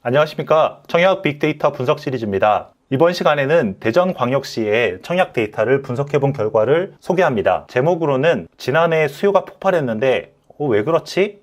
안녕하십니까. 청약 빅데이터 분석 시리즈입니다. 이번 시간에는 대전광역시의 청약 데이터를 분석해본 결과를 소개합니다. 제목으로는 지난해 수요가 폭발했는데 왜 그렇지?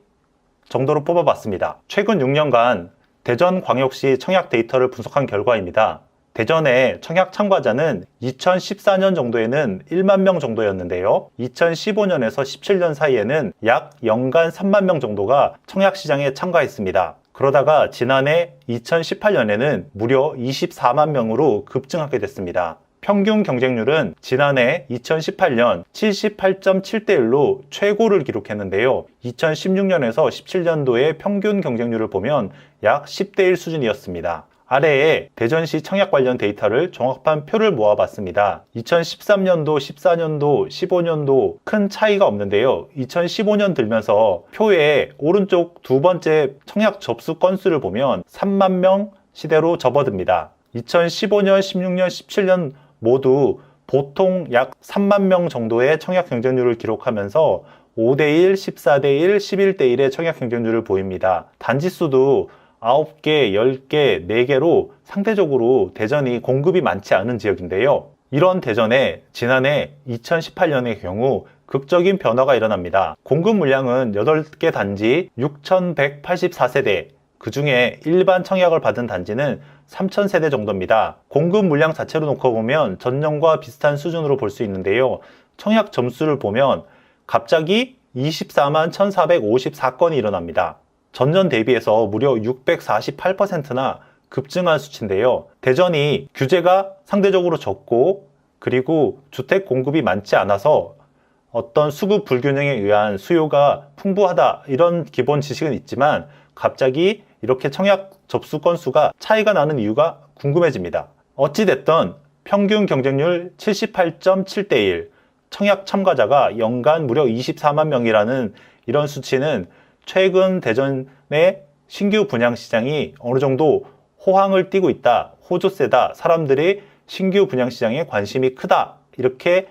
정도로 뽑아봤습니다. 최근 6년간 대전광역시 청약 데이터를 분석한 결과입니다. 대전의 청약 참가자는 2014년 정도에는 1만 명 정도였는데요. 2015년에서 17년 사이에는 약 연간 3만 명 정도가 청약시장에 참가했습니다. 그러다가 지난해 2018년에는 무려 24만 명으로 급증하게 됐습니다. 평균 경쟁률은 지난해 2018년 78.7대 1로 최고를 기록했는데요. 2016년에서 17년도의 평균 경쟁률을 보면 약 10대 1 수준이었습니다. 아래에 대전시 청약 관련 데이터를 종합한 표를 모아봤습니다. 2013년도, 14년도, 15년도 큰 차이가 없는데요. 2015년 들면서 표의 오른쪽 두 번째 청약 접수 건수를 보면 3만 명 시대로 접어듭니다. 2015년, 16년, 17년 모두 보통 약 3만 명 정도의 청약 경쟁률을 기록하면서 5대1, 14대1, 11대1의 청약 경쟁률을 보입니다. 단지 수도 9개, 10개, 4개로 상대적으로 대전이 공급이 많지 않은 지역인데요. 이런 대전에 지난해 2018년의 경우 극적인 변화가 일어납니다. 공급 물량은 8개 단지 6,184세대, 그 중에 일반 청약을 받은 단지는 3,000세대 정도입니다. 공급 물량 자체로 놓고 보면 전년과 비슷한 수준으로 볼 수 있는데요. 청약 점수를 보면 갑자기 24만 1,454건이 일어납니다. 전년 대비해서 무려 648%나 급증한 수치인데요. 대전이 규제가 상대적으로 적고 그리고 주택 공급이 많지 않아서 어떤 수급 불균형에 의한 수요가 풍부하다 이런 기본 지식은 있지만 갑자기 이렇게 청약 접수 건수가 차이가 나는 이유가 궁금해집니다. 어찌됐든 평균 경쟁률 78.7대 1, 청약 참가자가 연간 무려 24만 명이라는 이런 수치는 최근 대전의 신규 분양시장이 어느 정도 호황을 띠고 있다, 호조세다, 사람들이 신규 분양시장에 관심이 크다 이렇게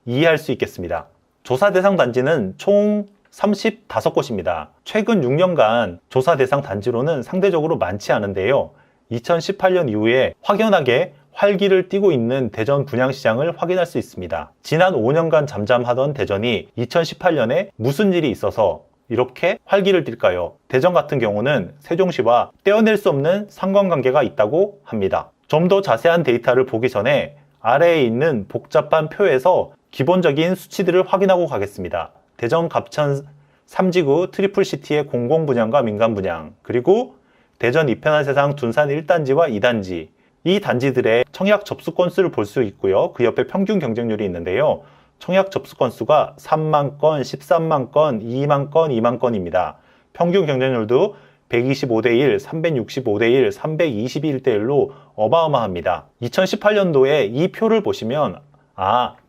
이해할 수 있겠습니다. 조사 대상 단지는 총 35곳입니다. 최근 6년간 조사 대상 단지로는 상대적으로 많지 않은데요. 2018년 이후에 확연하게 활기를 띠고 있는 대전 분양시장을 확인할 수 있습니다. 지난 5년간 잠잠하던 대전이 2018년에 무슨 일이 있어서 이렇게 활기를 띨까요? 대전 같은 경우는 세종시와 떼어낼 수 없는 상관관계가 있다고 합니다. 좀 더 자세한 데이터를 보기 전에 아래에 있는 복잡한 표에서 기본적인 수치들을 확인하고 가겠습니다. 대전 갑천 3지구 트리플시티의 공공분양과 민간분양, 그리고 대전 이편한 세상 둔산 1단지와 2단지, 이 단지들의 청약 접수 건수를 볼 수 있고요. 그 옆에 평균 경쟁률이 있는데요. 청약 접수 건수가 3만 건, 13만 건, 2만 건, 2만 건입니다. 평균 경쟁률도 125대 1, 365대 1, 321대 1로 어마어마합니다. 2018년도에 이 표를 보시면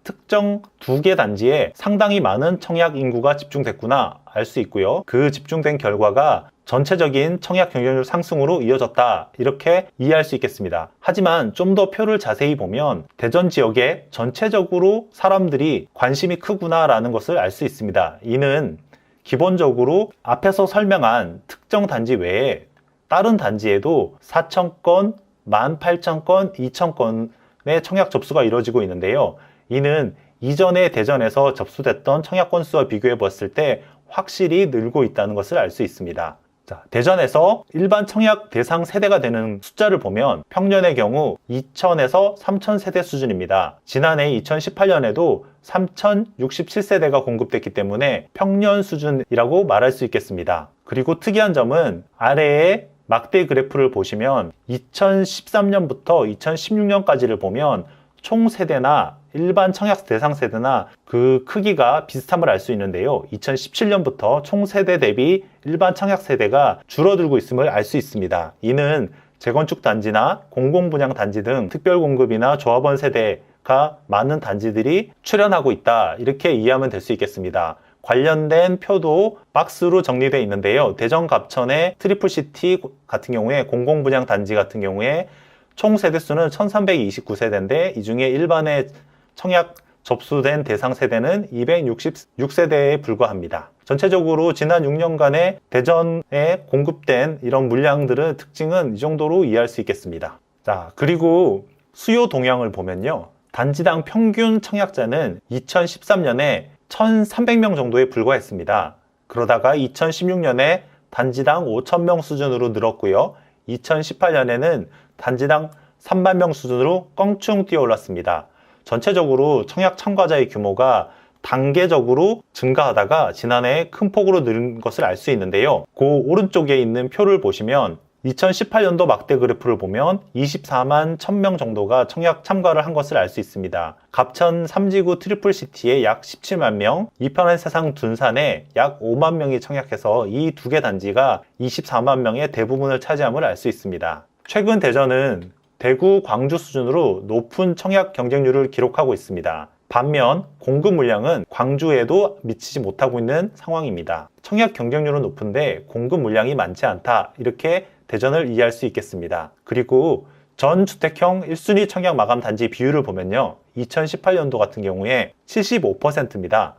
특정 2개 단지에 상당히 많은 청약 인구가 집중됐구나 알 수 있고요. 그 집중된 결과가 전체적인 청약 경쟁률 상승으로 이어졌다 이렇게 이해할 수 있겠습니다. 하지만 좀 더 표를 자세히 보면 대전 지역에 전체적으로 사람들이 관심이 크구나 라는 것을 알 수 있습니다. 이는 기본적으로 앞에서 설명한 특정 단지 외에 다른 단지에도 4,000건, 18,000건, 2,000건의 청약 접수가 이루어지고 있는데요. 이는 이전에 대전에서 접수됐던 청약 건수와 비교해 봤을 때 확실히 늘고 있다는 것을 알 수 있습니다. 대전에서 일반 청약 대상 세대가 되는 숫자를 보면 평년의 경우 2,000에서 3,000세대 수준입니다. 지난해 2018년에도 3,067세대가 공급됐기 때문에 평년 수준이라고 말할 수 있겠습니다. 그리고 특이한 점은 아래에 막대 그래프를 보시면 2013년부터 2016년까지를 보면 총 세대나 일반 청약 대상 세대나 그 크기가 비슷함을 알 수 있는데요. 2017년부터 총 세대 대비 일반 청약 세대가 줄어들고 있음을 알 수 있습니다. 이는 재건축 단지나 공공분양 단지 등 특별공급이나 조합원 세대가 많은 단지들이 출현하고 있다 이렇게 이해하면 될 수 있겠습니다. 관련된 표도 박스로 정리되어 있는데요. 대전 갑천의 트리플시티 같은 경우에 공공분양 단지 같은 경우에 총 세대수는 1329세대인데 이 중에 일반의 청약 접수된 대상 세대는 266세대에 불과합니다. 전체적으로 지난 6년간의 대전에 공급된 이런 물량들의 특징은 이 정도로 이해할 수 있겠습니다. 자, 그리고 수요 동향을 보면요. 단지당 평균 청약자는 2013년에 1,300명 정도에 불과했습니다. 그러다가 2016년에 단지당 5,000명 수준으로 늘었고요. 2018년에는 단지당 3만 명 수준으로 껑충 뛰어올랐습니다. 전체적으로 청약 참가자의 규모가 단계적으로 증가하다가 지난해 큰 폭으로 는 것을 알 수 있는데요. 그 오른쪽에 있는 표를 보시면 2018년도 막대 그래프를 보면 24만 1000명 정도가 청약 참가를 한 것을 알 수 있습니다. 갑천 3지구 트리플시티에 약 17만 명, 이편한 세상 둔산에 약 5만 명이 청약해서 이 두 개 단지가 24만 명의 대부분을 차지함을 알 수 있습니다. 최근 대전은 대구, 광주 수준으로 높은 청약 경쟁률을 기록하고 있습니다. 반면 공급 물량은 광주에도 미치지 못하고 있는 상황입니다. 청약 경쟁률은 높은데 공급 물량이 많지 않다, 이렇게 대전을 이해할 수 있겠습니다. 그리고 전 주택형 1순위 청약 마감 단지 비율을 보면요, 2018년도 같은 경우에 75%입니다.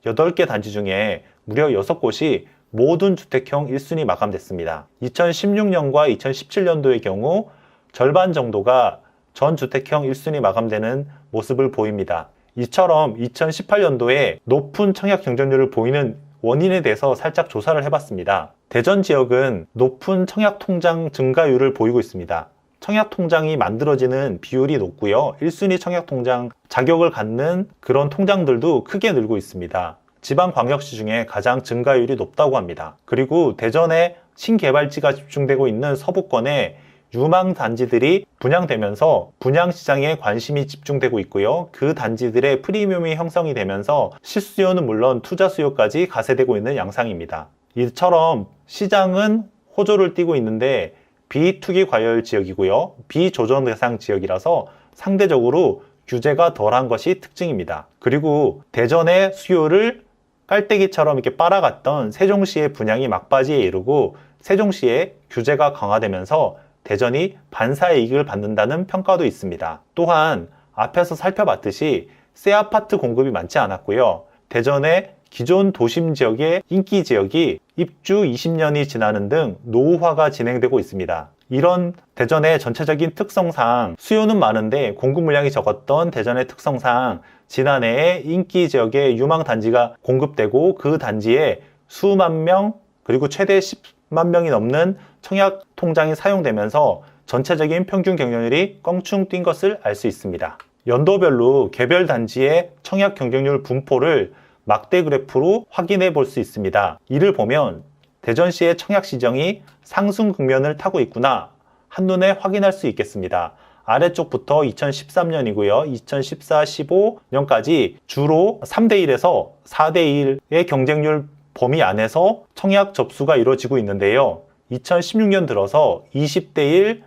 8개 단지 중에 무려 6곳이 모든 주택형 1순위 마감됐습니다. 2016년과 2017년도의 경우 절반 정도가 전 주택형 1순위 마감되는 모습을 보입니다. 이처럼 2018년도에 높은 청약 경쟁률을 보이는 원인에 대해서 살짝 조사를 해봤습니다. 대전 지역은 높은 청약 통장 증가율을 보이고 있습니다. 청약 통장이 만들어지는 비율이 높고요. 1순위 청약 통장 자격을 갖는 그런 통장들도 크게 늘고 있습니다. 지방광역시 중에 가장 증가율이 높다고 합니다. 그리고 대전에 신개발지가 집중되고 있는 서부권에 유망 단지들이 분양되면서 분양시장에 관심이 집중되고 있고요. 그 단지들의 프리미엄이 형성이 되면서 실수요는 물론 투자 수요까지 가세되고 있는 양상입니다. 이처럼 시장은 호조를 띠고 있는데 비투기 과열 지역이고요. 비조정 대상 지역이라서 상대적으로 규제가 덜한 것이 특징입니다. 그리고 대전의 수요를 깔때기처럼 이렇게 빨아갔던 세종시의 분양이 막바지에 이르고 세종시의 규제가 강화되면서 대전이 반사의 이익을 받는다는 평가도 있습니다. 또한 앞에서 살펴봤듯이 새 아파트 공급이 많지 않았고요. 대전의 기존 도심 지역의 인기 지역이 입주 20년이 지나는 등 노후화가 진행되고 있습니다. 이런 대전의 전체적인 특성상 수요는 많은데 공급 물량이 적었던 대전의 특성상 지난해에 인기 지역의 유망 단지가 공급되고 그 단지에 수만 명 그리고 최대 10만 명이 넘는 청약 통장이 사용되면서 전체적인 평균 경쟁률이 껑충 뛴 것을 알 수 있습니다. 연도별로 개별 단지의 청약 경쟁률 분포를 막대 그래프로 확인해 볼 수 있습니다. 이를 보면 대전시의 청약 시정이 상승 국면을 타고 있구나 한눈에 확인할 수 있겠습니다. 아래쪽부터 2013년이고요. 2014, 15년까지 주로 3대1에서 4대1의 경쟁률 범위 안에서 청약 접수가 이루어지고 있는데요. 2016년 들어서 20대1,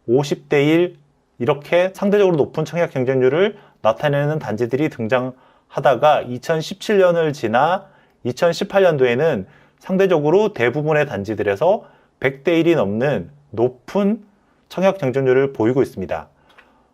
50대1 이렇게 상대적으로 높은 청약 경쟁률을 나타내는 단지들이 등장하다가 2017년을 지나 2018년도에는 상대적으로 대부분의 단지들에서 100대1이 넘는 높은 청약 경쟁률을 보이고 있습니다.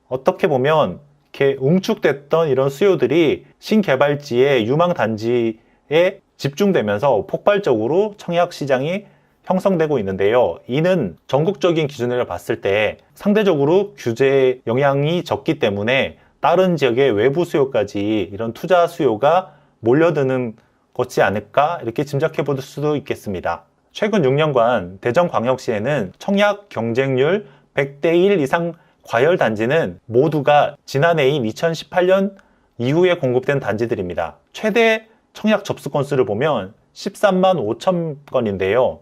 어떻게 보면 이렇게 응축됐던 이런 수요들이 신개발지의 유망 단지에 집중되면서 폭발적으로 청약 시장이 형성되고 있는데요. 이는 전국적인 기준으로 봤을 때 상대적으로 규제 영향이 적기 때문에 다른 지역의 외부 수요까지 이런 투자 수요가 몰려드는 것이 아닐까 이렇게 짐작해 볼 수도 있겠습니다. 최근 6년간 대전광역시에는 청약 경쟁률 100대1 이상 과열 단지는 모두가 지난해인 2018년 이후에 공급된 단지들입니다. 최대 청약 접수 건수를 보면 13만 5천 건인데요.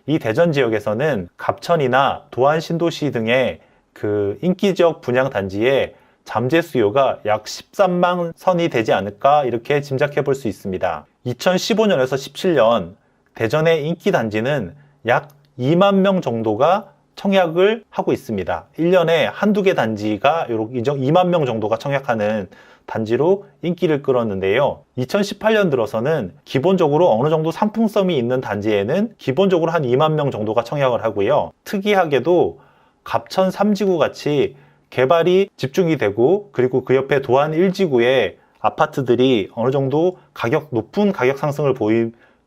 이 대전 지역에서는 갑천이나 도안 신도시 등의 그 인기 지역 분양 단지에 잠재 수요가 약 13만 선이 되지 않을까 이렇게 짐작해 볼 수 있습니다. 2015년에서 17년 대전의 인기 단지는 약 2만 명 정도가 청약을 하고 있습니다. 1년에 한두 개 단지가 2만 명 정도가 청약하는 단지로 인기를 끌었는데요. 2018년 들어서는 기본적으로 어느 정도 상품성이 있는 단지에는 기본적으로 한 2만 명 정도가 청약을 하고요. 특이하게도 갑천 3지구 같이 개발이 집중이 되고 그리고 그 옆에 도안 1지구의 아파트들이 어느 정도 높은 가격 상승을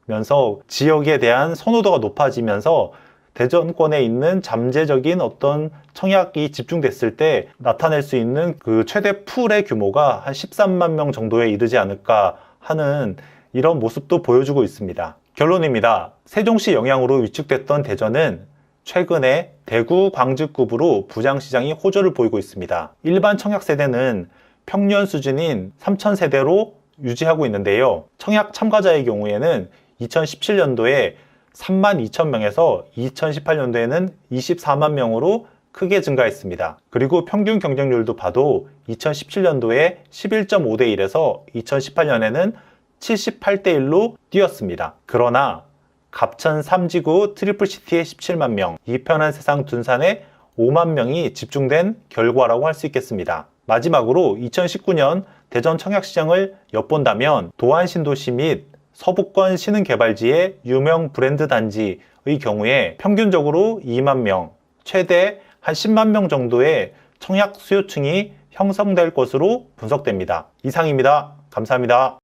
면서 지역에 대한 선호도가 높아지면서 대전권에 있는 잠재적인 어떤 청약이 집중됐을 때 나타낼 수 있는 그 최대 풀의 규모가 한 13만 명 정도에 이르지 않을까 하는 이런 모습도 보여주고 있습니다. 결론입니다. 세종시 영향으로 위축됐던 대전은 최근에 대구, 광주급으로 부장시장이 호조를 보이고 있습니다. 일반 청약 세대는 평년 수준인 3,000세대로 유지하고 있는데요. 청약 참가자의 경우에는 2017년도에 3만 2천 명에서 2018년도에는 24만 명으로 크게 증가했습니다. 그리고 평균 경쟁률도 봐도 2017년도에 11.5대 1에서 2018년에는 78대 1로 뛰었습니다. 그러나 갑천 3지구 트리플시티에 17만 명, 이편한 세상 둔산에 5만 명이 집중된 결과라고 할 수 있겠습니다. 마지막으로 2019년 대전 청약시장을 엿본다면 도안신도시 및 서부권 신흥개발지의 유명 브랜드 단지의 경우에 평균적으로 2만 명, 최대 한 10만 명 정도의 청약 수요층이 형성될 것으로 분석됩니다. 이상입니다. 감사합니다.